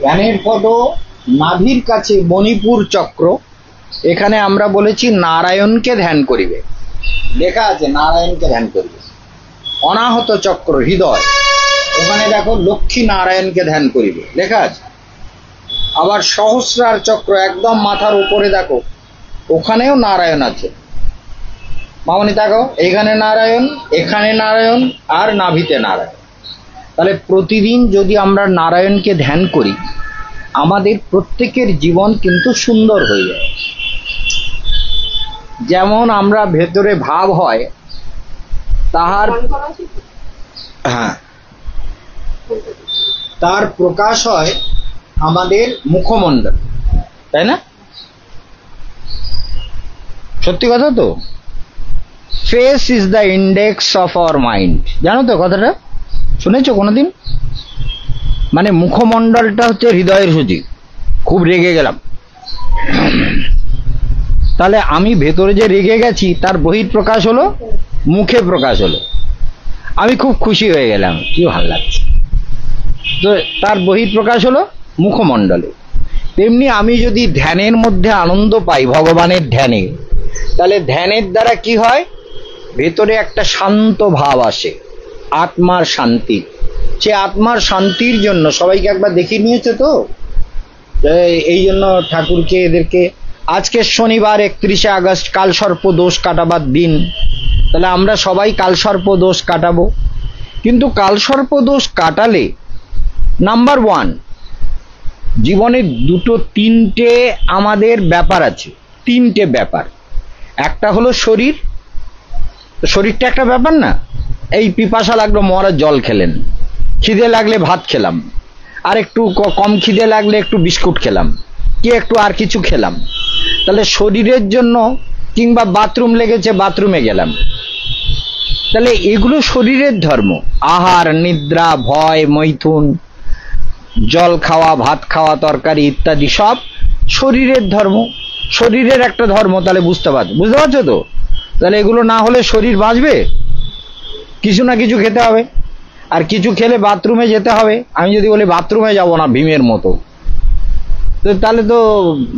জ্ঞানের পদ নাভির কাছে মণিপুর চক্র, এখানে আমরা বলেছি নারায়ণকে ধ্যান করিবে, লেখা আছে নারায়ণকে ধ্যান করিবে। অনাহত চক্র হৃদয়, ওখানে দেখো লক্ষ্মী নারায়ণকে ধ্যান করিবে লেখা আছে। আবার সহস্রার চক্র একদম মাথার উপরে দেখো, ওখানেও নারায়ণ আছে। মামনি দেখো, এখানে নারায়ণ, এখানে নারায়ণ, আর নাভিতে নারায়ণ। তাহলে প্রতিদিন যদি আমরা নারায়ণকে ধ্যান করি, আমাদের প্রত্যেকের জীবন কিন্তু সুন্দর হয়ে যায়। যেমন আমরা ভেতরে ভাব হয় তার প্রকাশ হয় আমাদের মুখমণ্ডল, তাই না? সত্যি কথা তো। Face is the index of our mind, জানো তো কথাটা? শুনেছো কোনোদিন? মানে মুখমণ্ডলটা হচ্ছে হৃদয়ের সূচি। খুব রেগে গেলাম, তাহলে আমি ভেতরে যে রেগে গেছি তার বহিঃপ্রকাশ হলো, মুখে প্রকাশ হলো। আমি খুব খুশি হয়ে গেলাম, কি ভালো লাগছে, তো তার বহিঃপ্রকাশ হলো মুখমণ্ডলে। তেমনি আমি যদি ধ্যানের মধ্যে আনন্দ পাই, ভগবানের ধ্যানে, তাহলে ধ্যানের দ্বারা কি হয়? ভেতরে একটা শান্ত ভাব আসে, আত্মার শান্তি। সে আত্মার শান্তির জন্য সবাইকে একবার দেখিয়ে নিয়েছে তো, এই জন্য ঠাকুরকে এদেরকে, আজকে শনিবার 31শে আগস্ট, কালসর্প দোষ কাটাবার দিন। তাহলে আমরা সবাই কালসর্প দোষ কাটাবো। কিন্তু কালসর্প দোষ কাটালে নাম্বার 1, জীবনে তিনটে আমাদের ব্যাপার আছে, তিনটে ব্যাপার। একটা হলো শরীর, শরীরটা একটা ব্যাপার না? এই পিপাসা লাগলো, মরা জল খেলেন, খিদে লাগলে ভাত খেলাম, আর একটু কম খিদে লাগলে একটু বিস্কুট খেলাম, কি একটু আর কিছু খেলাম। তাহলে শরীরের জন্য, কিংবা বাথরুম লেগেছে বাথরুমে গেলাম, তাহলে এগুলো শরীরের ধর্ম। আহার, নিদ্রা, ভয়, মৈথুন, জল খাওয়া, ভাত খাওয়া, তরকারি ইত্যাদি সব শরীরের ধর্ম, শরীরের একটা ধর্ম। তাহলে বুঝতে পারছো তো? তাহলে এগুলো না হলে শরীর বাঁচবে? কিছু না কিছু খেতে হবে, আর কিছু খেলে বাথরুমে যেতে হবে। আমি যদি বলি বাথরুমে যাব না ভীমের মতো, তাহলে তো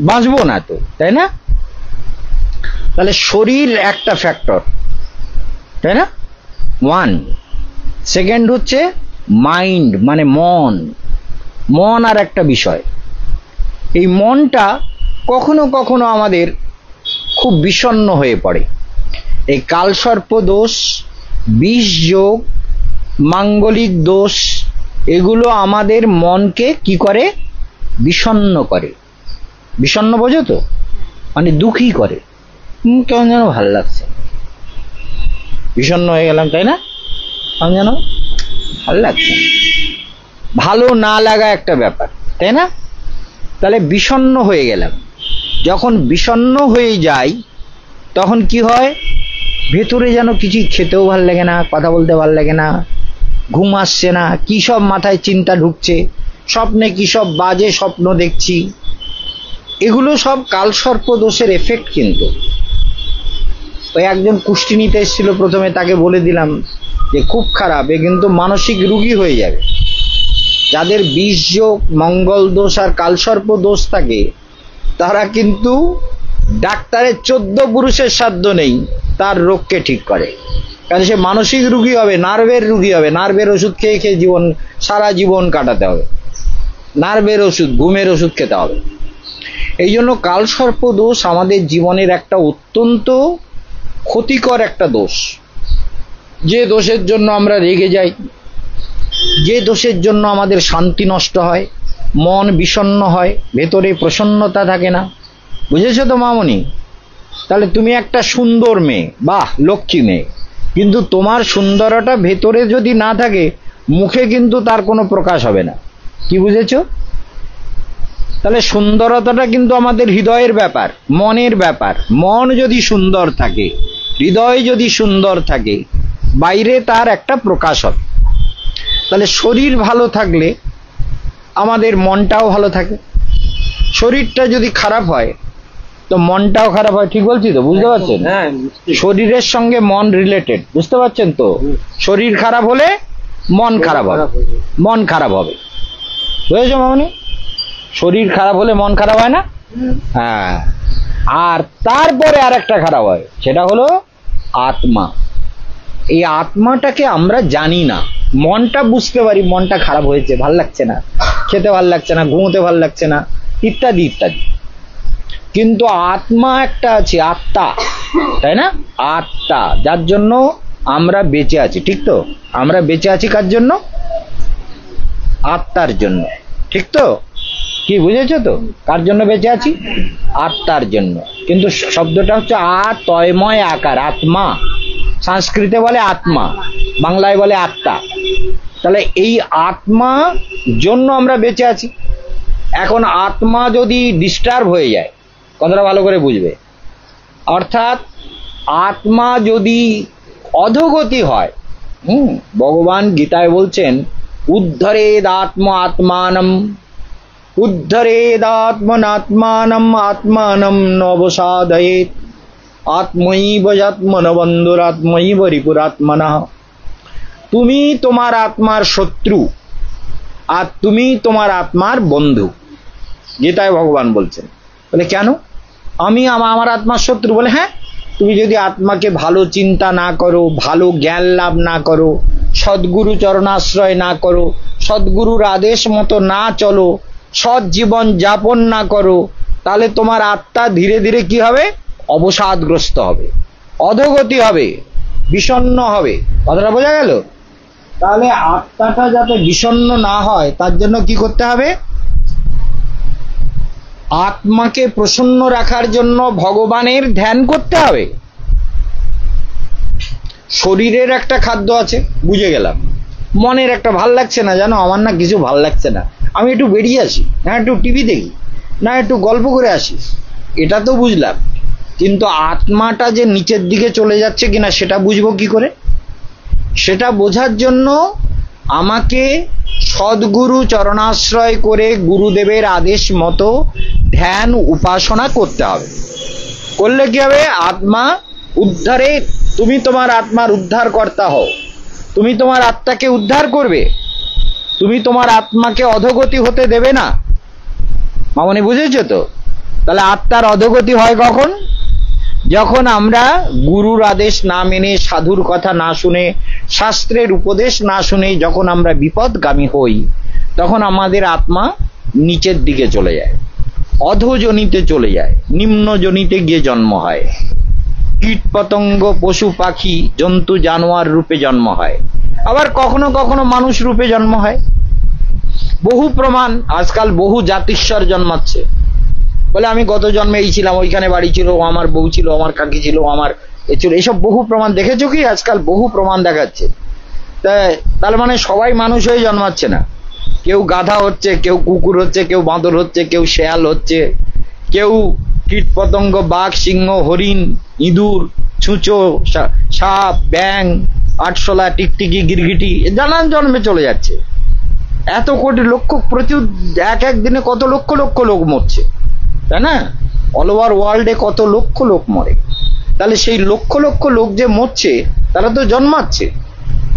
বাঁচবো না তো, তাই না? তাহলে শরীর একটা ফ্যাক্টর, তাই না? 1। সেকেন্ড হচ্ছে মাইন্ড, মানে মন। মন আর একটা বিষয়। এই মনটা কখনো কখনো আমাদের খুব বিষণ্ণ হয়ে পড়ে। এই কালসর্প দোষ, বিষ যোগ, মাঙ্গলিক দোষ, এগুলো আমাদের মনকে কি করে? বিষণ্ণ করে। বিষণ্ণ বোঝো তো? মানে দুঃখী করে। কেমন যেন ভালো লাগছে, বিষণ্ণ হয়ে গেলাম, তাই না? কেমন যেন ভালো লাগছে, ভালো না লাগা একটা ব্যাপার, তাই না? তাহলে বিষণ্ণ হয়ে গেলাম। যখন বিষণ্ণ হয়ে যাই তখন কি হয়? ভেতরে যেন কিছু খেতেও ভাল লাগে না, কথা বলতে ভাল লাগে না, ঘুম আসছে না, কি সব মাথায় চিন্তা ঢুকছে, স্বপ্নে কি সব বাজে স্বপ্ন দেখছি। এগুলো সব কালসর্প দোষের এফেক্ট। কিন্তু ওই একজন কুষ্টি নিতে এসেছিল, প্রথমে তাকে বলে দিলাম যে খুব খারাপ, এ কিন্তু মানসিক রোগী হয়ে যাবে। যাদের বিষ যোগ, মঙ্গল দোষ আর কালসর্প দোষ থাকে, তারা কিন্তু ডাক্তারের 14 পুরুষের সাধ্য নেই তার রোগকে ঠিক করে। কারণ সে মানসিক রোগী হবে, নার্ভের রোগী হবে, নার্ভের ওষুধ খেয়ে খেয়ে সারা জীবন কাটাতে হবে, নার্ভের ওষুধ, ঘুমের ওষুধ খেতে হবে। এই জন্য কালসর্প দোষ আমাদের জীবনের একটা অত্যন্ত ক্ষতিকর একটা দোষ। যে দোষের জন্য আমরা রেগে যাই, যে দোষের জন্য আমাদের শান্তি নষ্ট হয়, মন বিষণ্ণ হয়, ভেতরে প্রসন্নতা থাকে না। বুঝেছো তো মামনি? তাহলে তুমি একটা সুন্দর মেয়ে, বাহ, লক্ষ্মী মেয়ে, কিন্তু তোমার সুন্দরতা ভেতরে যদি না থাকে, মুখে কিন্তু তার কোনো প্রকাশ হবে না। কি বুঝেছো? তাহলে সুন্দরতাটা কিন্তু আমাদের হৃদয়ের ব্যাপার, মনের ব্যাপার। মন যদি সুন্দর থাকে, হৃদয় যদি সুন্দর থাকে, বাইরে তার একটা প্রকাশ হবে। তাহলে শরীর ভালো থাকলে আমাদের মনটাও ভালো থাকে। শরীরটা যদি খারাপ হয় তো মনটাও খারাপ হয়। ঠিক বলছি তো? বুঝতে পারছেন? শরীরের সঙ্গে মন রিলেটেড, বুঝতে পারছেন তো? শরীর খারাপ হলে মন খারাপ হবে, মন খারাপ হবে। বুঝেছো মামনি? শরীর খারাপ হলে মন খারাপ হয় না? হ্যাঁ। আর তারপরে আর একটা খারাপ হয়, সেটা হলো আত্মা। এই আত্মাটাকে আমরা জানি না। মনটা বুঝতে পারি, মনটা খারাপ হয়েছে, ভাল লাগছে না, খেতে ভাল লাগছে না, ঘুমোতে ভাল লাগছে না, ইত্যাদি ইত্যাদি। কিন্তু আত্মা একটা আছে, আত্মা, তাই না? আত্মা, যার জন্য আমরা বেঁচে আছি, ঠিক তো? আমরা বেঁচে আছি কার জন্য? আত্মার জন্য, ঠিক তো? কি বুঝেছো তো? কার জন্য বেঁচে আছি? আত্মার জন্য। কিন্তু শব্দটা হচ্ছে তয়ময় আকার, আত্মা। সংস্কৃতে বলে আত্মা, বাংলায় বলে আত্মা। তাহলে এই আত্মা জন্য আমরা বেঁচে আছি। এখন আত্মা যদি ডিস্টার্ব হয়ে যায়, কথাটা ভালো করে বুঝবে, অর্থাৎ আত্মা যদি অধোগতি হয়, ভগবান গীতায় বলছেন উদ্ধরেদাত্মা আত্মানম, উদ্ধরেদাত্মনাত্মানম আত্মানম নবসাদয়েত, আত্মৈব যৎমনবন্ধুরাত্মৈব রিপুরাত্মনঃ। তুমি তোমার আত্মার শত্রু আর তুমি তোমার আত্মার বন্ধু, গীতায় ভগবান বলছেন। বলে কেন? আমি আমার আত্মার শত্রু? বলে হ্যাঁ, তুমি যদি আত্মাকে ভালো চিন্তা না করো, ভালো জ্ঞান লাভ না করো, সদ্গুরু চরণাশ্রয় না করো, সদ্গুরুর আদেশ মতো না চলো, সৎ জীবন যাপন না করো, তাহলে তোমার আত্মা ধীরে ধীরে কি হবে? অবসাদগ্রস্ত হবে, অধোগতি হবে, বিষণ্ণ হবে। কথাটা বোঝা গেল? তাহলে আত্মাটা যাতে বিষণ্ণ না হয় তার জন্য কি করতে হবে? আত্মাকে প্রসন্ন রাখার জন্য ভগবানের ধ্যান করতে হবে। শরীরের একটা খাদ্য আছে, বুঝে গেলাম। মনের একটা ভাল লাগছে না, জানো আমার না কিছু ভাল লাগছে না, আমি একটু বেরিয়ে আসি, না একটু টিভি দেখি, না একটু গল্প করে আসি, এটা তো বুঝলাম। কিন্তু আত্মাটা যে নিচের দিকে চলে যাচ্ছে কিনা সেটা বুঝবো কি করে? সেটা বোঝার জন্য আমাকে সদ্গুরু চরণাশ্রয় করে গুরুদেবের আদেশ মতো ধ্যান উপাসনা করতে হবে। করলে কি হবে? আত্মা উদ্ধারে, তুমি তোমার আত্মার উদ্ধার কর্তা হও, তুমি তোমার আত্মাকে উদ্ধার করবে, তুমি তোমার আত্মাকে অধোগতি হতে দেবে না। মামনি বুঝেছো তো? তাহলে আত্মার অধোগতি হয় কখন? যখন আমরা গুরুর আদেশ না মেনে, সাধুর কথা না শুনে, শাস্ত্রের উপদেশ না শুনে যখন আমরা বিপদগামী হই, তখন আমাদের আত্মা নিচের দিকে চলে যায়, অধোজনিতে চলে যায়, নিম্নজনিতে গিয়ে জন্ম হয়, কীট পতঙ্গ পশু পাখি জন্তু জানোয়ার রূপে জন্ম হয়, আবার কখনো কখনো মানুষ রূপে জন্ম হয়। বহু প্রমাণ, আজকাল বহু জাতিস্বর জন্মাচ্ছে, বলে আমি গত জন্মে এই ছিলাম, ওইখানে বাড়ি ছিল, আমার বউ ছিল, আমার কাকি ছিল, আমার এ ছিল, এইসব বহু প্রমাণ দেখেছো কি? আজকাল বহু প্রমাণ দেখাচ্ছে। তাহলে মানে সবাই মানুষ হয়ে জন্মাচ্ছে না, কেউ গাধা হচ্ছে, কেউ কুকুর হচ্ছে, কেউ বাঁদর হচ্ছে, কেউ শেয়াল হচ্ছে, কেউ কীট পতঙ্গ, বাঘ, সিংহ, হরিণ, ইঁদুর, ছুঁচো, সাপ, ব্যাং, আটশোলা, টিকটিকি, গিরগিটি, নানান জন্মে চলে যাচ্ছে। এত কোটি লক্ষ, প্রচুর এক এক দিনে কত লক্ষ লক্ষ লোক মরছে, তাই না? অল ওভার ওয়ার্ল্ডে কত লক্ষ লোক মরে। তাহলে সেই লক্ষ লক্ষ লোক যে মরছে, তারা তো জন্মাচ্ছে,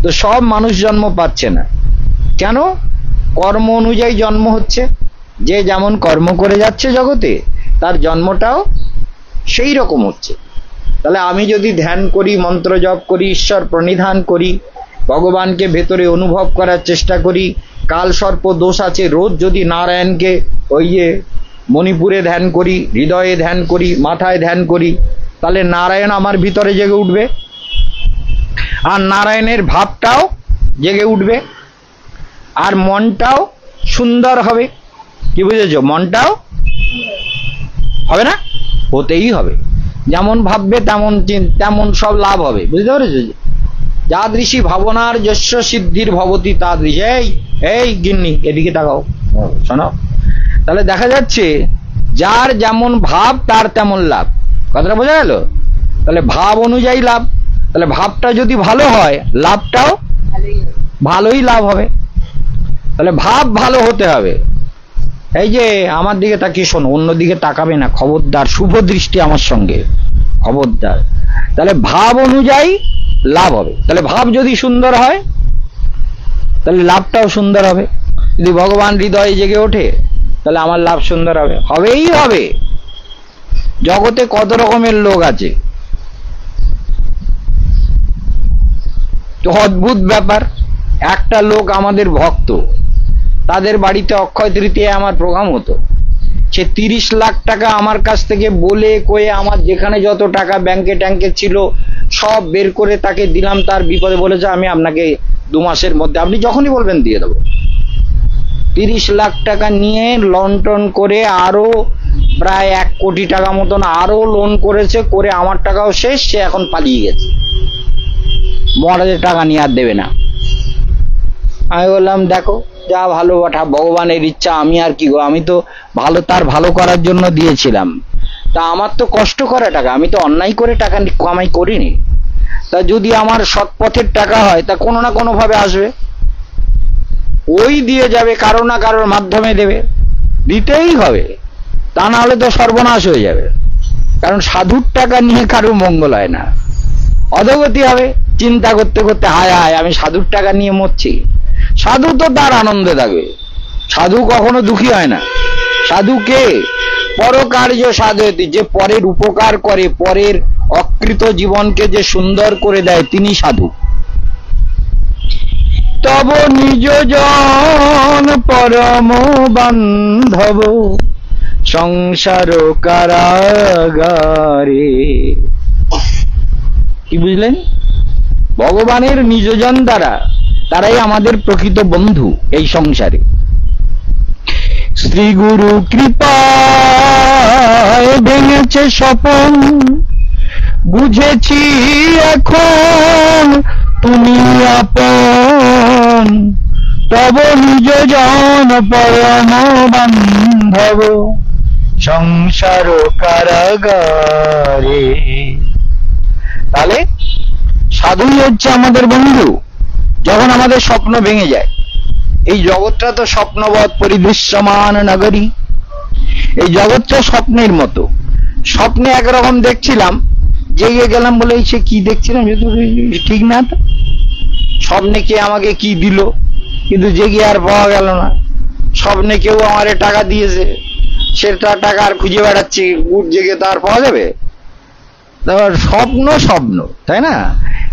তো সব মানুষ জন্ম পাচ্ছে না কেন? কর্ম অনুযায়ী জন্ম হচ্ছে। যে যেমন কর্ম করে যাচ্ছে জগতে, তার জন্মটাও সেই রকম হচ্ছে। তাহলে আমি যদি ধ্যান করি, মন্ত্র জপ করি, ঈশ্বর প্রণিধান করি, ভগবানকে ভেতরে অনুভব করার চেষ্টা করি, কাল সর্প দোষ আছে, রোজ যদি নারায়ণকে ওই যে মণিপুরে ধ্যান করি, হৃদয়ে ধ্যান করি, মাথায় ধ্যান করি, তাহলে নারায়ণ আমার ভিতরে জেগে উঠবে, আর নারায়ণের ভাবটাও জেগে উঠবে, আর মনটাও সুন্দর হবে। কি বুঝেছো? মনটাও হবে না, হতেই হবে। যেমন ভাববে তেমন সব লাভ হবে, বুঝতে পেরেছো? যাদৃশী ভাবনার যস্য সিদ্ধির ভবতি তাদৃশ। এই গিন্নি এদিকে তাকাও, শোনো। তাহলে দেখা যাচ্ছে যার যেমন ভাব তার তেমন লাভ। কথাটা বোঝা গেল? তাহলে ভাব অনুযায়ী লাভ। তাহলে ভাবটা যদি ভালো হয়, লাভটাও ভালোই লাভ হবে। তাহলে ভাব ভালো হতে হবে। এই যে আমার দিকে তাকিয়ে শোনো, অন্যদিকে তাকাবে না, খবরদার, শুভ দৃষ্টি আমার সঙ্গে, খবরদার। তাহলে ভাব অনুযায়ী লাভ হবে। তাহলে ভাব যদি সুন্দর হয়, তাহলে লাভটাও সুন্দর হবে। যদি ভগবান হৃদয়ে জেগে ওঠে, তাহলে আমার লাভ সুন্দর হবে, হবেই হবে। জগতে কত রকমের লোক আছে, অদ্ভুত ব্যাপার। একটা লোক আমাদের ভক্ত, তাদের বাড়িতে অক্ষয় তৃতীয়ায় আমার প্রোগ্রাম হতো। সে 30 লাখ টাকা আমার কাছ থেকে বলে কয়ে আমার যেখানে যত টাকা ব্যাংকে ট্যাঙ্কে ছিল সব বের করে তাকে দিলাম। তার বিপদে বলেছে আমি আপনাকে 2 মাসের মধ্যে, আপনি যখনই বলবেন দিয়ে দেবো। 30 লাখ টাকা নিয়ে লোন টোন করে আরো প্রায় 1 কোটি টাকা মতন আরো লোন করেছে, করে আমার টাকাও শেষ, সে এখন পালিয়ে গেছে, মহারাজের টাকা নিয়ে আর দেবে না। আমি বললাম দেখো যা ভালো বাটা, ভগবানের ইচ্ছা, আমি আর কি গো, আমি তো ভালো তার ভালো করার জন্য দিয়েছিলাম, তা আমার তো কষ্ট করা টাকা, আমি তো অন্যায় করে টাকা কামাই করিনি। তা যদি আমার সৎ পথের টাকা হয় তা কোনো না কোনো ভাবে আসবে, ওই দিয়ে যাবে, কারো না কারোর মাধ্যমে দেবে, দিতেই হবে, তা না হলে তো সর্বনাশ হয়ে যাবে। কারণ সাধুর টাকা নিয়ে কারো মঙ্গল হয় না, অধোগতি হবে। চিন্তা করতে করতে হায় হায় আমি সাধুর টাকা নিয়ে মরছি। সাধু তো তার আনন্দে থাকবে, সাধু কখনো দুঃখী হয় না। সাধুকে পরকার্য সাধয়তি, যে পরের উপকার করে, পরের অকৃত জীবনকে যে সুন্দর করে দেয়, তিনি সাধু। তব নিজ জন পরম বান্ধব সংসার কারাগারে। কি বুঝলেন? ভগবানের নিজজন দ্বারা, তারাই আমাদের প্রকৃত বন্ধু এই সংসারে। শ্রী গুরু কৃপায় ভেঙেছে স্বপন, বুঝেছি এখন তুমি আপন। তব নিজজন পরম বান্ধব সংসার কারাগারে। তাহলে সাধুই হচ্ছে আমাদের বন্ধু। যখন আমাদের স্বপ্ন ভেঙে যায়, এই জগৎটা তো স্বপ্নবৎ পরিদৃশ্যমান নগরী, এই জগৎটা স্বপ্নের মতো। স্বপ্নে একরকম দেখছিলাম, জেগে গেলাম বলে সে কি দেখছিলাম ঠিক না, তো স্বপ্নে কে আমাকে কি দিল, কিন্তু জেগে আর পাওয়া গেল না। স্বপ্নে কেউ আমারে টাকা দিয়েছে, সেটা টাকা আর খুঁজে বেড়াচ্ছি, উঠ জেগে তো আর পাওয়া যাবে? তারপর স্বপ্ন স্বপ্ন, তাই না?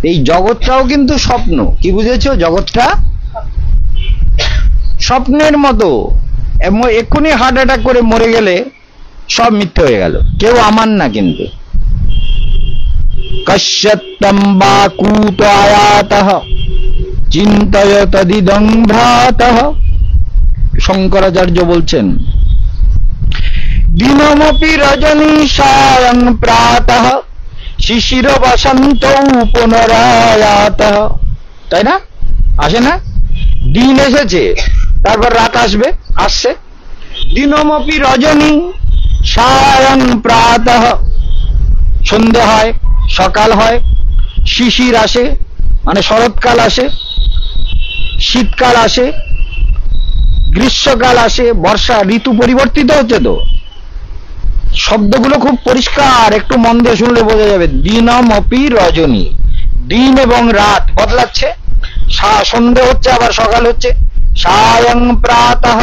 এই জগৎটাও কিন্তু স্বপ্ন। কি বুঝেছো? জগৎটা স্বপ্নের মতো। এক্ষুনি হার্ট অ্যাটাক করে মরে গেলে সব মিথ্যে হয়ে গেল, কেউ আমার না। কিন্তু কশ্যত্তম বাকুত আয়াতঃ চিন্তয়ত দিদং ভ্রাতঃ। শঙ্করাচার্য বলছেন দিনমপি রজনী সায়ং প্রাতঃ শিশির বসন্ত পুনরায়াতঃ। তাই না? আসে না? দিন এসেছে, তারপর রাত আসবে, আসছে। দিনমপি রজনী সায়ং প্রাতঃ, সন্ধে হয়, সকাল হয়, শিশির আসে মানে শরৎকাল আসে, শীতকাল আসে, গ্রীষ্মকাল আসে, বর্ষা, ঋতু পরিবর্তিত হচ্ছে। তো শব্দগুলো খুব পরিষ্কার, একটু মন দিয়ে শুনলে বোঝা যাবে। দিনমপি রজনী, দিন এবং রাত বদলাচ্ছে, সন্ধে হচ্ছে আবার সকাল হচ্ছে। সায়ং প্রাতঃ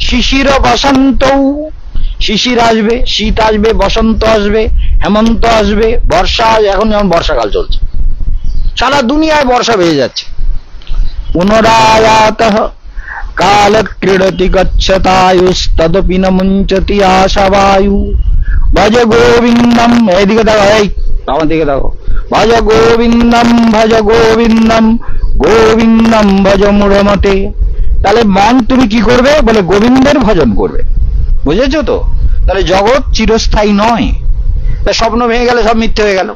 শিশির বসন্ত, শিশির আসবে, শীত আসবে, বসন্ত আসবে, হেমন্ত আসবে, বর্ষা। এখন যেমন বর্ষাকাল চলছে, সারা দুনিয়ায় বর্ষা বেজে যাচ্ছে। পুনরায়াতঃ কাল ক্রীড়তি গচ্ছতায়ুস্তদপি ন মুঞ্চতি আশাবায়ু। ভজ গোবিন্দম, এইদিকে দেখো, এই আমার দিকে দেখো। ভজ গোবিন্দম ভজ গোবিন্দম গোবিন্দম ভজ মূঢ়মতে। তাহলে মন তুমি কি করবে? বলে গোবিন্দের ভজন করবে। বুঝেছো তো? তাহলে জগৎ চিরস্থায়ী নয়। তা স্বপ্ন ভেঙে গেলে সব মিথ্যে হয়ে গেল।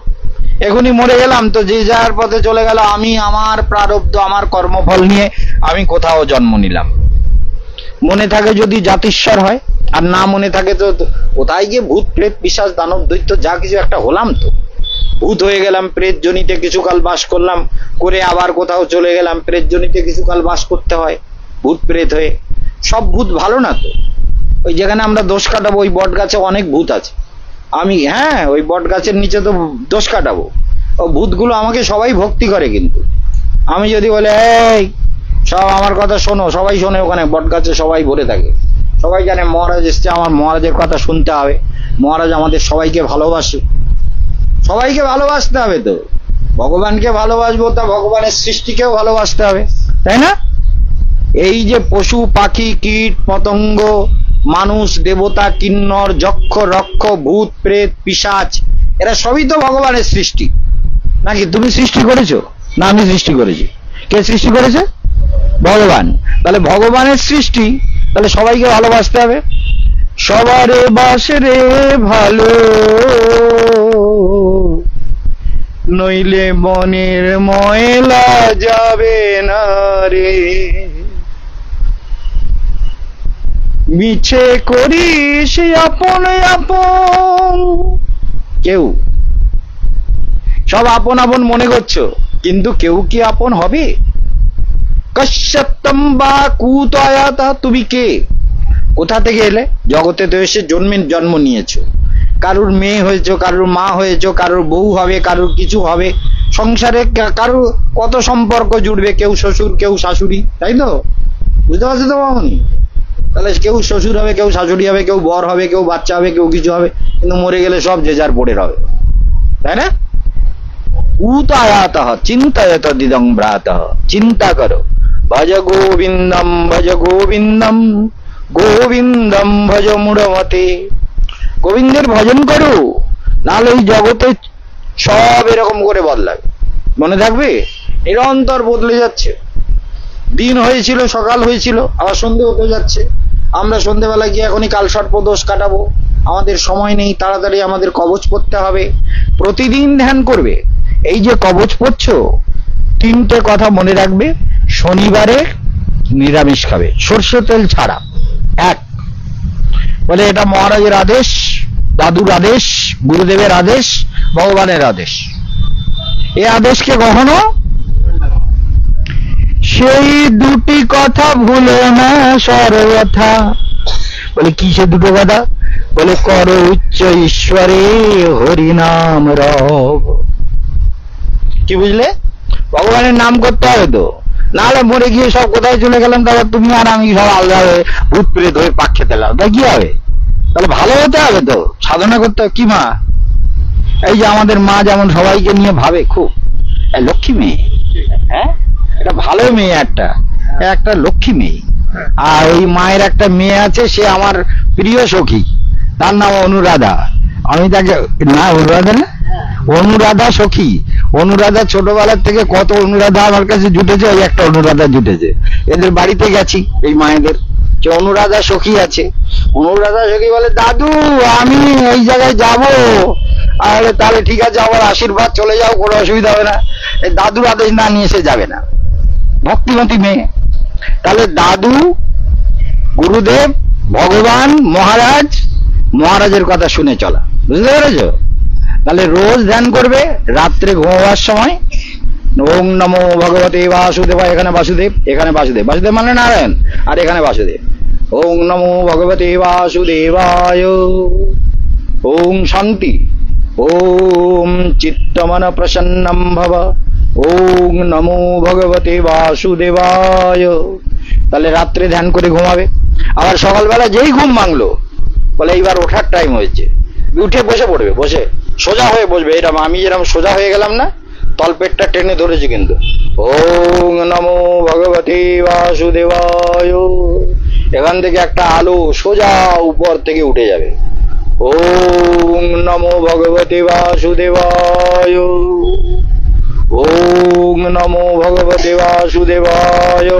এখনই মরে গেলাম তো যে যার পথে চলে গেল। আমি আমার প্রারব্ধ, আমার কর্মফল নিয়ে আমি কোথাও জন্ম নিলাম। মনে থাকে যদি জাতিস্বর হয়, আর না মনে থাকে তো কোথায় গিয়ে ভূত প্রেত পিশাচ দানব দৈত্য যা কিছু একটা হলাম। তো ভূত হয়ে গেলাম, প্রেত জনিতে কিছুকাল বাস করলাম, করে আবার কোথাও চলে গেলাম, প্রেত জনিতে কিছুকাল বাস করতে হয় ভূত প্রেত হয়ে। সব ভূত ভালো না তো। ওই যেখানে আমরা দোষ কাটাবো, ওই বট গাছে অনেক ভূত আছে। আমি ওই বট গাছের নিচে তো দোষ কাটাবো। ও ভূতগুলো আমাকে সবাই ভক্তি করে, কিন্তু আমি যদি বলে এই সব আমার কথা শোনো, সবাই শোনে, ওখানে বট গাছে সবাই ভরে থাকে, সবাই জানে মহারাজ এসছে, আমার মহারাজের কথা শুনতে হবে। মহারাজ আমাদের সবাইকে ভালোবাসে, সবাইকে ভালোবাসতে হবে। তো ভগবানকে ভালোবাসবো, তা ভগবানের সৃষ্টিকেও ভালোবাসতে হবে, তাই না? এই যে পশু পাখি কীট পতঙ্গ মানুষ দেবতা কিন্নর যক্ষ রক্ষ ভূত প্রেত পিশাচ এরা সবই তো ভগবানের সৃষ্টি, নাকি? তুমি সৃষ্টি করেছো না আমি সৃষ্টি করেছি? কে সৃষ্টি করেছে? ভগবান। তাহলে ভগবানের সৃষ্টি, তাহলে সবাইকে ভালোবাসতে হবে। সবারে বাসে রে ভালো, নইলে মনের ময়লা যাবে না রে, মিছে করিস আপন আপন। কেউ সব আপন আপন মনে করছো, কিন্তু কেউ কি আপন হবে? কশ্যতম বা কুতয়াতা, তুমি কে? কোথা থেকে এলে? জগতে তো এসে জন্ম নিয়েছো, কারুর মেয়ে হয়েছো, কারুর মা হয়েছো, কারুর বউ হবে, কারুর কিছু হবে, সংসারে কারুর কত সম্পর্ক জুড়বে, কেউ শ্বশুর কেউ শাশুড়ি, তাই তো? বুঝতে পারছো তো মামনি? তাহলে কেউ শ্বশুর হবে, কেউ শাশুড়ি হবে, কেউ বর হবে, কেউ বাচ্চা হবে, কেউ কিছু হবে, কিন্তু মরে গেলে সব যে যার পড়ে হবে, তাই না? উতায়াত চিন্তায়ত দিদং ভ্রাত, চিন্তা করো। ভজ গোবিন্দম ভজ গোবিন্দম গোবিন্দম ভজ মূঢ়মতে, গোবিন্দের ভজন করো, নাহলে এই জগতে সব এরকম করে বদলাবে। মনে থাকবে, নিরন্তর বদলে যাচ্ছে। দিন হয়েছিল, সকাল হয়েছিল, আবার সন্ধে হতে যাচ্ছে। আমরা সন্ধেবেলা গিয়ে এখনই কাল সর্প দোষ কাটাবো, আমাদের সময় নেই, তাড়াতাড়ি আমাদের কবচ পড়তে হবে। প্রতিদিন ধ্যান করবে। এই যে কবচ পড়ছো, তিনটে কথা মনে রাখবে। শনিবারে নিরামিষ খাবে, সর্ষে তেল ছাড়া। এক, বলে এটা মহারাজের আদেশ, দাদুর আদেশ, গুরুদেবের আদেশ, ভগবানের আদেশ। এই আদেশকে কখনো, সেই দুটি কথা ভুলো না সর্বথা। বলে কি সে দুটো কথা? বলে কর উচ্চ ঈশ্বরে হরিনাম রব। কি বুঝলে? ভগবানের নাম করতে হবে তো, নাহলে মরে গিয়ে সব কোথায় চলে গেলাম, তারপর তুমি আর আমি সব আলাদা হয়ে ভূত প্রেত হয়ে পাক খেতে লাগলাম, তাই কি হবে? তাহলে ভালো হতে হবে তো, সাধনা করতে হবে। কি মা? এই যে আমাদের মা যেমন সবাইকে নিয়ে ভাবে, খুব লক্ষ্মী মেয়ে, হ্যাঁ, এটা ভালো মেয়ে, একটা লক্ষ্মী মেয়ে। আর ওই মায়ের একটা মেয়ে আছে, সে আমার প্রিয় সখী, তার নাম অনুরাধা। আমি তাকে, না অনুরাধা না, অনুরাধা সখী। অনুরাধা ছোটবেলার থেকে কত অনুরাধা আমার কাছে জুটেছে, ওই একটা অনুরাধা জুটেছে। এদের বাড়িতে গেছি, এই মায়েদের যে অনুরাধা সখী আছে, অনুরাধা সখী বলে, দাদু আমি এই জায়গায় যাব। আর তাহলে ঠিক আছে, আমার আশীর্বাদ, চলে যাও, কোনো অসুবিধা হবে না। এই দাদুর আদেশ না নিয়ে সে যাবে না, ভক্তিমতী মেয়ে। তাহলে দাদু, গুরুদেব, ভগবান, মহারাজের কথা শুনে চলা, বুঝতে পেরেছো? তাহলে রোজ ধ্যান করবে, রাত্রে ঘুমাবার সময় ওং নমো ভগবতে বাসুদেবায়। এখানে বাসুদেব, এখানে বাসুদেব, বাসুদেব মানে নারায়ণ, আর এখানে বাসুদেব। ওং নমো ভগবতে বাসুদেবায়। ওং শান্তি। ওম চিত্তমন প্রসন্নম ভব। ওং নমো ভগবতে বাসুদেবায়। তাহলে রাত্রে ধ্যান করে ঘুমাবে। আবার সকালবেলা যেই ঘুম ভাঙলো, বলে এইবার ওঠার টাইম হয়েছে, উঠে বসে পড়বে, বসে সোজা হয়ে বসবে। এরকম আমি যেরকম সোজা হয়ে গেলাম না, তলপেটটা টেনে ধরেছি কিন্তু। ওং নমো ভগবতে বাসুদেবায়। এখান থেকে একটা আলো সোজা উপর থেকে উঠে যাবে। ওং নমো ভগবতে বাসুদেবায়। ওং নমো ভগবতে বাসুদেবায়।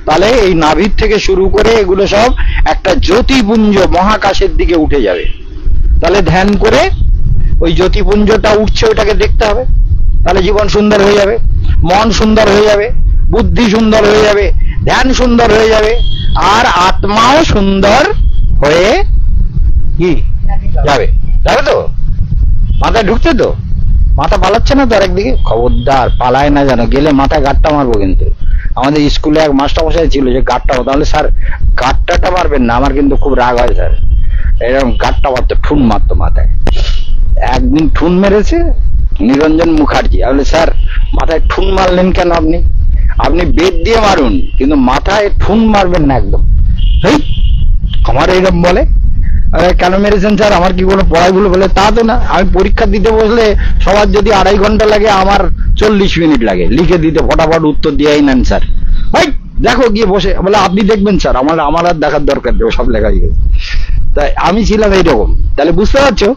তাহলে এই নাভির থেকে শুরু করে এগুলো সব একটা জ্যোতিপুঞ্জ মহাকাশের দিকে উঠে যাবে। তাহলে ধ্যান করে ওই জ্যোতিপুঞ্জটা উঠছে, ওটাকে দেখতে হবে। তাহলে জীবন সুন্দর হয়ে যাবে, মন সুন্দর হয়ে যাবে, বুদ্ধি সুন্দর হয়ে যাবে, ধ্যান সুন্দর হয়ে যাবে, আর আত্মাও সুন্দর হয়ে কি যাবে। যাবে তো? মাথায় ঢুকছে তো? মাথা পালাচ্ছে না তো? আর একদিকে খবরদার পালায় না যেন, গেলে মাথায় গাঁটটা মারবো কিন্তু। আমাদের স্কুলে এক মাস্টারমশাই ছিল, যে গাঁটটা, তাহলে স্যার গাঁটটা মারবেন না, আমার কিন্তু খুব রাগ হয় স্যার। এরকম গাঁটটা মারতো, ঠুন মারতো মাথায়। একদিন ঠুন মেরেছে নিরঞ্জন মুখার্জি। আমি স্যার মাথায় ঠুন মারলেন কেন? আপনি বেদ দিয়ে মারুন, কিন্তু মাথায় ঠুন মারবেন না একদম। আমার এইরকম বলে, কেন মেরেছেন স্যার, আমার কি কোনো পড়াইগুলো? বলে তা তো না, আমি পরীক্ষা দিতে বসলে সবার যদি 2.5 ঘন্টা লাগে, আমার 40 মিনিট লাগে লিখে দিতে, ফটাফট উত্তর দিয়ে নেন স্যার। ভাই দেখো গিয়ে বসে, বলে আপনি দেখবেন স্যার, আমার আর দেখার দরকার নেই, সব লেখা গেছে। তাই আমি ছিলাম এইরকম। তাহলে বুঝতে পারছো?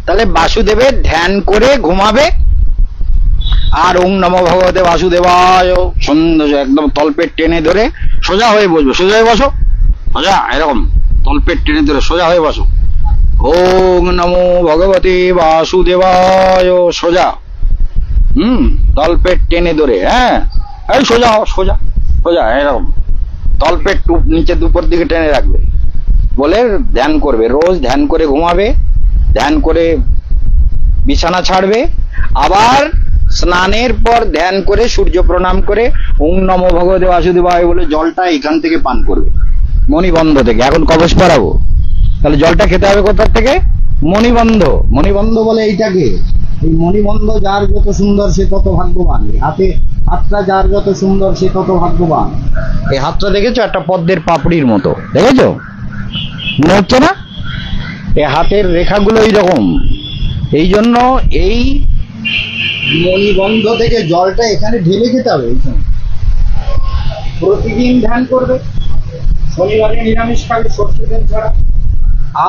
তাহলে বাসুদেবের ধ্যান করে ঘুমাবে, আর ওং নমো ভগবতে বাসুদেবায় সুন্দর একদম তলপেট টেনে ধরে সোজা হয়ে বসবে। সোজা হয়ে বসো, সোজা, এরকম তলপেট টেনে ধরে সোজা হয়ে বসো। ওং নমো ভগবতে বাসুদেবায়, সোজা, তলপেট টেনে ধরে, হ্যাঁ এই সোজা হও, সোজা সোজা, এরকম তলপেট নিচে দুপুর দিকে টেনে রাখবে, বলে ধ্যান করবে। রোজ ধ্যান করে ঘুমাবে, ধ্যান করে বিছানা ছাড়বে, আবার স্নানের পর ধ্যান করে সূর্য প্রণাম করে ওং নমো ভগবতে বাসুদেবায় বলে জলটা এখান থেকে পান করবে, মণিবন্ধ থেকে। এখন কবচ পড়াবো, তাহলে জলটা খেতে হবে কোথা থেকে? মণিবন্ধ। মণিবন্ধ বলে এইটাকে, এই মণিবন্ধ যার যত সুন্দর সে তত ভাগ্যবান। হাতটা যার যত সুন্দর সে তত ভাগ্যবান। এই হাতটা দেখেছো? একটা পদ্মের পাপড়ির মতো, দেখেছো? মনে হচ্ছে না? এই হাতের রেখাগুলো এইরকম। এই জন্য এই মণিবন্ধ থেকে জলটা এখানে ঢেলে খেতে হবে। প্রতিদিন ধ্যান করবে, শনিবারে নিরামিষ খাবে সরষে তেল ছাড়া,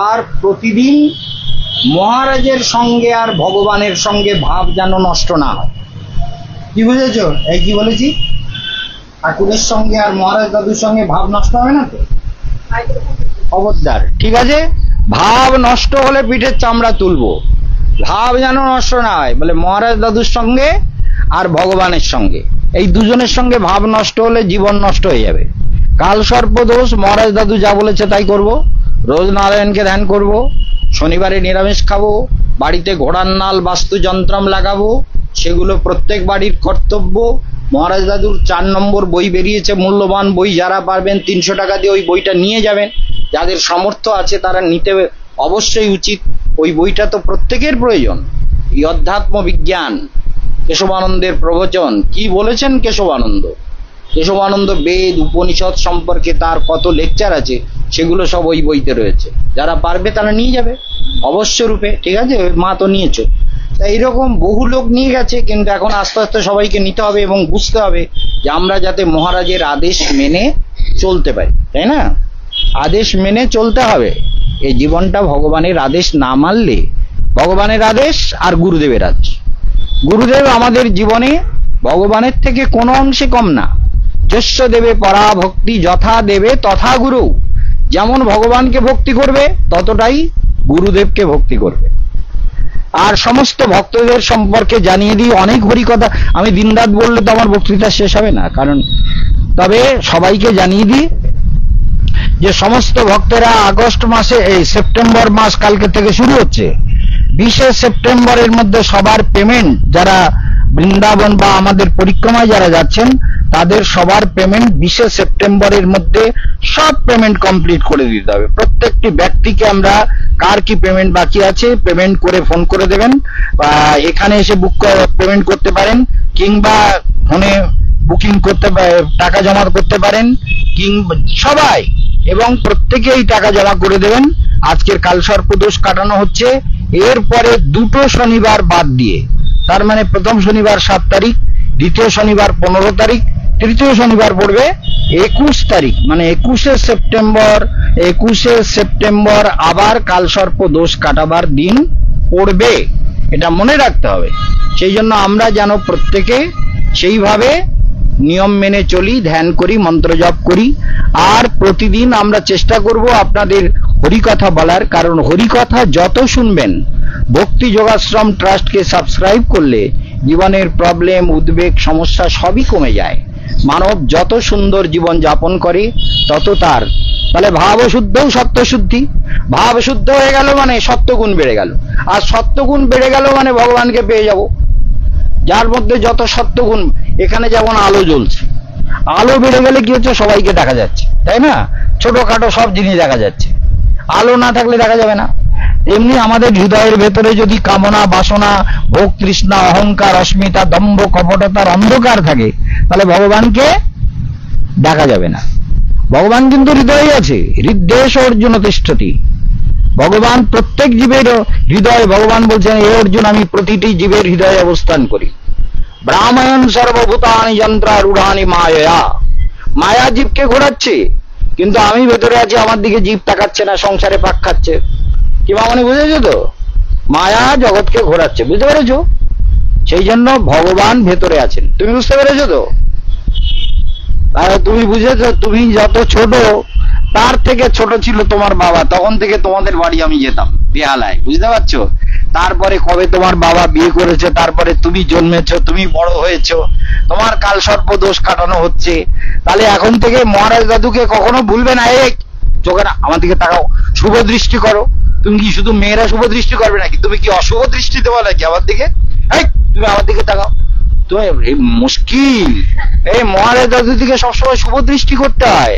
আর প্রতিদিন মহারাজের সঙ্গে আর ভগবানের সঙ্গে ভাব যেন নষ্ট না হয়। কি বুঝেছো? এই কি বলেছি? ঠাকুরের সঙ্গে আর মহারাজ দাদুর সঙ্গে ভাব নষ্ট হবে না তো? খবরদার, ঠিক আছে? ভাব নষ্ট হলে পিঠের চামড়া তুলবো, ভাব যেন নষ্ট না হয়। বলে মহারাজ দাদুর সঙ্গে আর ভগবানের সঙ্গে, এই দুজনের সঙ্গে ভাব নষ্ট হলে জীবন নষ্ট হয়ে যাবে। কাল সর্প দোষ, মহারাজ দাদু যা বলেছে তাই করব, রোজ নারায়ণকে ধ্যান করব, শনিবারে নিরামিষ খাবো, বাড়িতে ঘোড়ার নাল বাস্তু যন্ত্রম লাগাবো, সেগুলো প্রত্যেক বাড়ির কর্তব্য। মহারাজ দাদুর 4 নম্বর বই বেরিয়েছে, মূল্যবান বই, যারা পারবেন 300 টাকা দিয়ে ওই বইটা নিয়ে যাবেন। যাদের সামর্থ্য আছে তারা নিতে অবশ্যই উচিত, ওই বইটা তো প্রত্যেকের প্রয়োজন। এই অধ্যাত্ম বিজ্ঞান, কেশবানন্দের প্রবচন, কি বলেছেন কেশবানন্দ? কেশবানন্দ বেদ উপনিষদ সম্পর্কে তার কত লেকচার আছে, সেগুলো সব ওই বইতে রয়েছে। যারা পারবে তারা নিয়ে যাবে অবশ্য রূপে, ঠিক আছে? মা তো নিয়েছো। তা এইরকম বহু লোক নিয়ে গেছে, কিন্তু এখন আস্তে আস্তে সবাইকে নিতে হবে এবং বুঝতে হবে যে আমরা যাতে মহারাজের আদেশ মেনে চলতে পারি, তাই না? আদেশ মেনে চলতে হবে। এই জীবনটা ভগবানের আদেশ না মানলে, ভগবানের আদেশ আর গুরুদেবের আদেশ, গুরুদেব আমাদের জীবনে ভগবানের থেকে কোনো অংশে কম না। যস্য দেবে পরা ভক্তি যথা দেবে তথা গুরু, যেমন ভগবানকে ভক্তি করবে ততটাই গুরুদেবকে ভক্তি করবে। আর সমস্ত ভক্তদের সম্পর্কে জানিয়ে দিই, অনেক হরিকথা, আমি দিনরাত বললে তো আমার বক্তৃতা শেষ হবে না, কারণ তবে সবাইকে জানিয়ে দিই যে সমস্ত ভক্তেরা আগস্ট মাসে, এই সেপ্টেম্বর মাস কালকে থেকে শুরু হচ্ছে, 20 সেপ্টেম্বরের মধ্যে সবার পেমেন্ট, যারা বৃন্দাবন বা আমাদের পরিক্রমায় যারা যাচ্ছেন তাদের সবার পেমেন্ট 20 সেপ্টেম্বরের মধ্যে সব পেমেন্ট কমপ্লিট করে দিতে হবে। প্রত্যেকটি ব্যক্তিকে আমরা কার কি পেমেন্ট বাকি আছে পেমেন্ট করে ফোন করে দেবেন, বা এখানে এসে পেমেন্ট করতে পারেন, কিংবা ফোনে বুকিং করতে, টাকা জমা করতে পারেন, কিংবা সবাই, এবং প্রত্যেকেই টাকা জমা করে দেবেন। আজকের কালসর্পদোষ কাটানো হচ্ছে, এরপরে 2টো শনিবার বাদ দিয়ে, তার মানে প্রথম শনিবার 7 তারিখ, দ্বিতীয় শনিবার 15 তারিখ, তৃতীয় শনিবার পড়বে 21 তারিখ, মানে 21শে সেপ্টেম্বর আবার কালসর্পদোষ কাটাবার দিন পড়বে, এটা মনে রাখতে হবে। সেই জন্য আমরা যেন প্রত্যেকে সেইভাবে নিয়ম মেনে চলি, ধ্যান করি, মন্ত্র জপ করি, আর প্রতিদিন আমরা চেষ্টা করব আপনাদের হরিকথা বলার, কারণ হরিকথা যত শুনবেন, ভক্তি যোগাশ্রম ট্রাস্টকে সাবস্ক্রাইব করলে জীবনের প্রবলেম, উদ্বেগ, সমস্যা সবই কমে যায়। মানব যত সুন্দর জীবন যাপন করে তত তার, তাহলে ভাব শুদ্ধও সত্য শুদ্ধি, ভাব শুদ্ধ হয়ে গেল মানে সত্যগুণ বেড়ে গেল, আর সত্যগুণ বেড়ে গেল মানে ভগবানকে পেয়ে যাব। যার মধ্যে যত সত্যগুণ, এখানে যেমন আলো জ্বলছে, আলো বেড়ে গেলে কি হচ্ছে, সবাইকে দেখা যাচ্ছে, তাই না? ছোটখাটো সব জিনিস দেখা যাচ্ছে, আলো না থাকলে দেখা যাবে না। এমনি আমাদের হৃদয়ের ভেতরে যদি কামনা, বাসনা, ভোগ, তৃষ্ণা, অহংকার, অস্মিতা, দম্ভ, কপটতার অন্ধকার থাকে, তাহলে ভগবানকে দেখা যাবে না। ভগবান কিন্তু হৃদয়ে আছে, হৃদ্দেশ অর্জুন তিষ্ঠতি। ভগবান প্রত্যেক জীবের হৃদয়ে, ভগবান বলছেন হে অর্জুন আমি প্রতিটি জীবের হৃদয়ে অবস্থান করি। ব্রাহ্মণ সর্বভূতানি যন্ত্রারূঢ়ানি মায়া, মায়া জীবকে ঘোরাচ্ছে, কিন্তু আমি ভেতরে আছি, আমার দিকে জীব তাকাচ্ছে না, সংসারে পাক খাচ্ছে। কি মানে বুঝেছো তো? মায়া জগৎকে ঘোরাচ্ছে, বুঝতে পেরেছো? সেই জন্য ভগবান ভেতরে আছেন, তুমি বুঝতে পেরেছো তো? তুমি বুঝেছো? তুমি যত ছোট, তার থেকে ছোট ছিল তোমার বাবা, তখন থেকে তোমাদের বাড়ি আমি যেতাম বেহালায়, বুঝতে পারছো? তারপরে কবে তোমার বাবা বিয়ে করেছে, তারপরে তুমি জন্মেছো, তুমি বড় হয়েছো, তোমার কাল সর্প দোষ কাটানো হচ্ছে। তাহলে এখন থেকে মহারাজ দাদুকে কখনো ভুলবে না। এই চোখে না আমার দিকে তাকাও, শুভ দৃষ্টি করো। তুমি কি শুধু মেয়েরা শুভ দৃষ্টি করবে নাকি? তুমি কি অশুভ দৃষ্টি দেওয়া নাকি আমার দিকে? এই তুমি আমার দিকে তাকাও। তুমি মুশকিল, এই মহারাজ দাদুর দিকে সবসময় শুভ দৃষ্টি করতে হয়।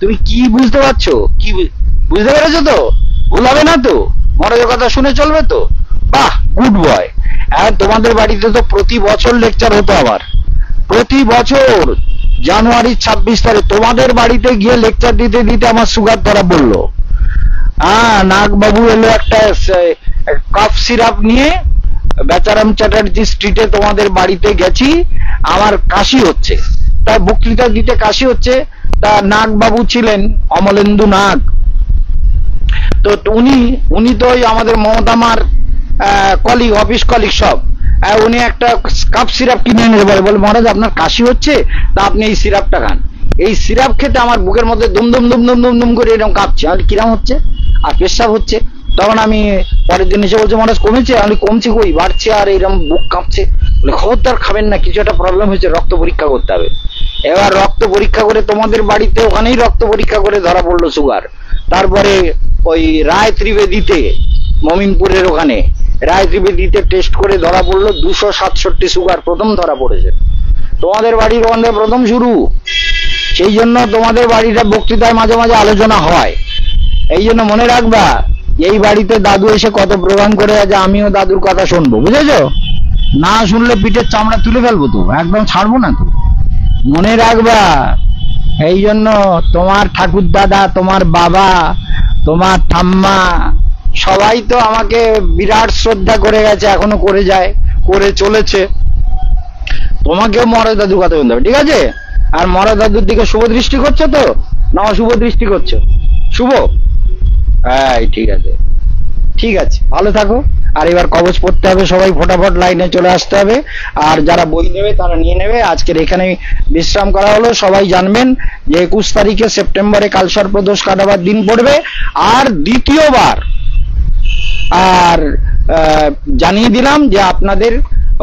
তুমি কি বুঝতে পারছো? কি বুঝতে পেরেছো তো? ভুল হবে না তো? মহারাজের কথা শুনে চলবে তো? বাহ, গুড বয়। আর তোমাদের বাড়িতে তো প্রতি বছর লেকচার হতো, আবার প্রতি বছর জানুয়ারির 26 তারিখ তোমাদের বাড়িতে গিয়ে লেকচার দিতে দিতে আমার সুগার ধরা বললো। নাগবাবু এলো একটা কফ সিরাপ নিয়ে, বেচারাম চ্যাটার্জি স্ট্রিটে তোমাদের বাড়িতে গেছি, আমার কাশি হচ্ছে, তার বক্তৃতা দিতে কাশি হচ্ছে। তা নাগবাবু ছিলেন, অমলেন্দু নাগ, তো উনি তো আমাদের মমতামার কলিগ, অফিস কলিগ সব। উনি একটা কাপ সিরাপ কিনে এনে বলে মহারাজ আপনার কাশি হচ্ছে, তা আপনি এই সিরাপটা খান। এই সিরাপ খেতে আমার বুকের মধ্যে দুম দুম দুম দুম দুম দুম করে এরকম কাঁপছে। আমি কিরাম হচ্ছে? আর পেশাব হচ্ছে। তখন আমি পরের দিন এসে বলছে মহারাজ কমেছে? আমি কমছে কই, বাড়ছে, আর এরকম বুক কাঁপছে। বলে খবরদার খাবেন না, কিছু একটা প্রবলেম হয়েছে, রক্ত পরীক্ষা করতে হবে। এবার রক্ত পরীক্ষা করে তোমাদের বাড়িতে ওখানেই রক্ত পরীক্ষা করে ধরা পড়লো সুগার। তারপরে ওই রায় ত্রিবেদীতে, মমিনপুরের ওখানে রায় ত্রিবেদীতে টেস্ট করে ধরা পড়লো 267 সুগার, প্রথম ধরা পড়েছে। তোমাদের বাড়ির ওখানে প্রথম শুরু। সেই জন্য তোমাদের বাড়িটা বক্তৃতায় মাঝে মাঝে আলোচনা হয়। এই জন্য মনে রাখবা, এই বাড়িতে দাদু এসে কত প্রোগ্রাম করে আছে, আমিও দাদুর কথা শুনবো, বুঝেছো? না শুনলে পিঠের চামড়া তুলে ফেলবো তো, একদম ছাড়বো না তো, মনে রাখবা। এই জন্য তোমার ঠাকুর দাদা, তোমার বাবা, তোমার ঠাম্মা সবাই তো আমাকে বিরাট শ্রদ্ধা করে গেছে, এখনো করে যায়, করে চলেছে। তোমাকেও মহারাজ দাদুর কথা বলতে হবে, ঠিক আছে? আর মহারাজ দাদুর দিকে শুভ দৃষ্টি করছো তো, না অশুভ দৃষ্টি করছো? শুভ, হ্যাঁ ঠিক আছে, ঠিক আছে, ভালো থাকো। আর এবার কবচ পড়তে হবে, সবাই ফটাফট লাইনে চলে আসতে হবে। আর যারা বই নেবে তারা নিয়ে নেবে। আজকের এখানে বিশ্রাম করা হলো। সবাই জানবেন যে 21 তারিখে সেপ্টেম্বরে কালসর্পদোষ কাটাবার দিন পড়বে। আর দ্বিতীয়বার আর জানিয়ে দিলাম যে আপনাদের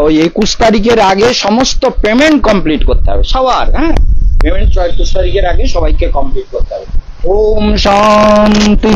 ওই 21 তারিখের আগে সমস্ত পেমেন্ট কমপ্লিট করতে হবে সবার। হ্যাঁ, পেমেন্ট 21 তারিখের আগে সবাইকে কমপ্লিট করতে হবে। ওম শান্তি।